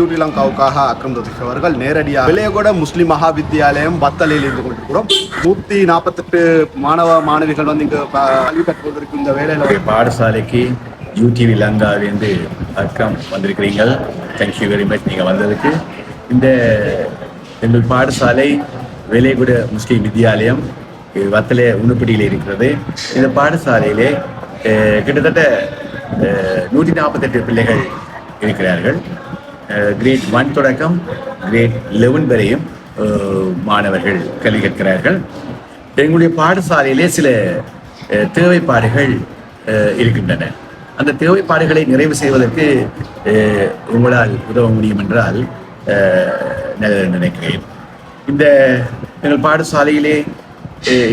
ஸ்ரீலங்காவுக்காக அக்ரம் ரதீஷ் அவர்கள் நேரடியாக விலையகொட முஸ்லிம் மகா வித்தியாலயம் வத்தலில் இருந்து கொண்டிருக்கிறோம். 148 மாணவ மாணவிகள் வந்து இங்கு கல்வி கற்பதற்கு இந்த வேலையில் பாடசாலைக்கு யூடிவி லங்காவிலிருந்து அக்ரம் வந்திருக்கிறீங்க. தேங்க்யூ வெரி மச் நீங்கள் வந்ததுக்கு. இந்த எங்கள் பாடசாலை விலையகொட முஸ்லீம் வித்தியாலயம் வத்தலை உணுப்படியில் இருக்கிறது. இந்த பாடசாலையிலே கிட்டத்தட்ட 148 பிள்ளைகள் இருக்கிறார்கள். கிரேட் 1 தொடக்கம் கிரேட் 11 வரையும் மாணவர்கள் கல்வி கற்கிறார்கள். எங்களுடைய பாடசாலையிலே சில தேவைப்பாடுகள் இருக்கின்றன. அந்த தேவைப்பாடுகளை நிறைவு செய்வதற்கு உங்களால் உதவ முடியும் என்றால் நினைக்கிறேன். இந்த எங்கள் பாடசாலையிலே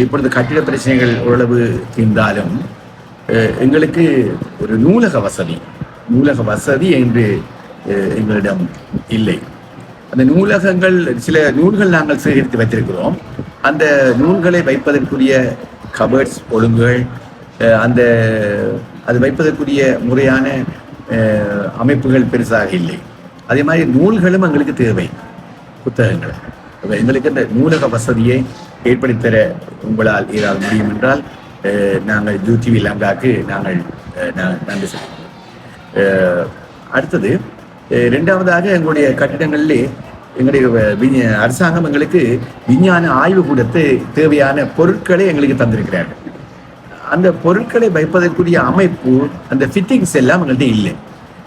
இப்பொழுது கட்டிட பிரச்சனைகள் ஓரளவு தீர்ந்தாலும் எங்களுக்கு ஒரு நூலக வசதி என்று எங்களிடம் இல்லை. அந்த நூலகங்கள், சில நூல்கள் நாங்கள் சேகரித்து வைத்திருக்கிறோம். அந்த நூல்களை வைப்பதற்குரிய கபர்ட்ஸ் ஒழுங்குகள், அது வைப்பதற்குரிய முறையான அமைப்புகள் பெருசாக இல்லை. அதே மாதிரி நூல்களும் எங்களுக்கு தேவை, புத்தகங்கள். எங்களுக்கு அந்த நூலக வசதியை ஏற்படுத்தர உங்களால் ஏதாவது முடியும் என்றால் நாங்கள் யூடிவி லங்காக்கு நாங்கள் நன்றி சொல்லுவோம். அடுத்தது, ரெண்டாவதாக எங்களுடைய கட்டிடங்களிலே எங்களுடைய அரசாங்கம் எங்களுக்கு விஞ்ஞான ஆய்வு கூடத்து தேவையான பொருட்களை எங்களுக்கு தந்திருக்கிறார்கள். அந்த பொருட்களை வைப்பதற்குரிய அமைப்பு, அந்த ஃபிட்டிங்ஸ் எல்லாம் எங்கள்கிட்ட இல்லை.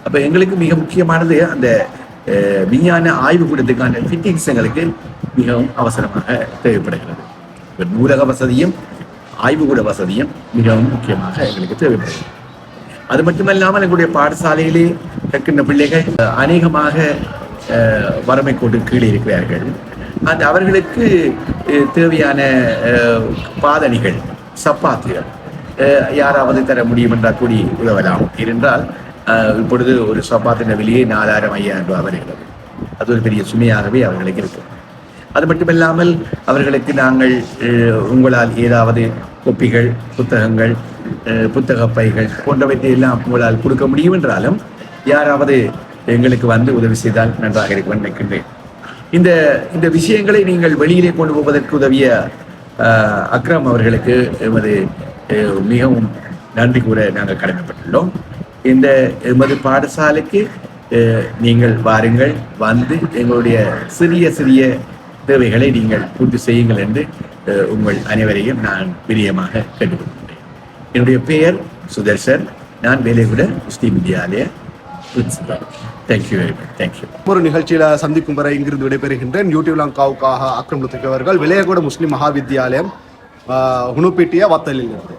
அப்போ எங்களுக்கு மிக முக்கியமானது அந்த விஞ்ஞான ஆய்வு கூடத்துக்கான ஃபிட்டிங்ஸ் எங்களுக்கு மிகவும் அவசரமாக தேவைப்படுகிறது. நூலக வசதியும் ஆய்வுகூட வசதியும் மிகவும் முக்கியமாக எங்களுக்கு தேவைப்படுகிறது. அது மட்டுமல்லாமல் எங்களுடைய பாடசாலையிலே கற்கின்ற பிள்ளைகள் அநேகமாக வறுமை கோட்டு கீழே இருக்கிறார்கள். அவர்களுக்கு தேவையான பாதணிகள், சப்பாத்துகள் யாராவது தர முடியும் என்றால் கூடி உதவலாம். ஏனென்றால் இப்பொழுது ஒரு சப்பாத்தின் விலையே 4000-5000 ரூபாய் வருகிறது. அது ஒரு பெரிய சுமையாகவே அவர்களுக்கு இருக்கும். அது மட்டுமில்லாமல் அவர்களுக்கு நாங்கள் உங்களால் ஏதாவது கொப்பிகள், புத்தகங்கள், புத்தக பைகள் போன்றவற்றை எல்லாம் உங்களால் கொடுக்க முடியும் என்றாலும் யாராவது எங்களுக்கு வந்து உதவி செய்தால் நன்றாக இருக்கும் நினைக்கின்றேன். இந்த விஷயங்களை நீங்கள் வெளியிலே கொண்டு போவதற்கு உதவிய அக்ரம் அவர்களுக்கு எமது மிகவும் நன்றி கூற நாங்கள் கடமைப்பட்டுள்ளோம். இந்த எமது பாடசாலைக்கு நீங்கள் வாருங்கள், வந்து எங்களுடைய சிறிய தேவைகளை நீங்கள் பூர்த்தி செய்யுங்கள் என்று உங்கள் அனைவரையும் நான் பிரியமாக கேட்டுக்கொள்கிறேன். என்னுடைய பெயர் சுதர்சன். நான் விலையகொட முஸ்லீம் வித்தியாலய principal. Thank you very much. Thank you. ஒரு நிகழ்ச்சியில் சந்திக்கும் வரை இங்கிருந்து விடைபெறுகின்றேன். யூடியூப் லங்காவுக்காக அக்ரம் ரதீஷ் அவர்கள் விலையகொட முஸ்லீம் மகா வித்தியாலயம் உணுப்பேட்டிய வத்தலில் இருந்து.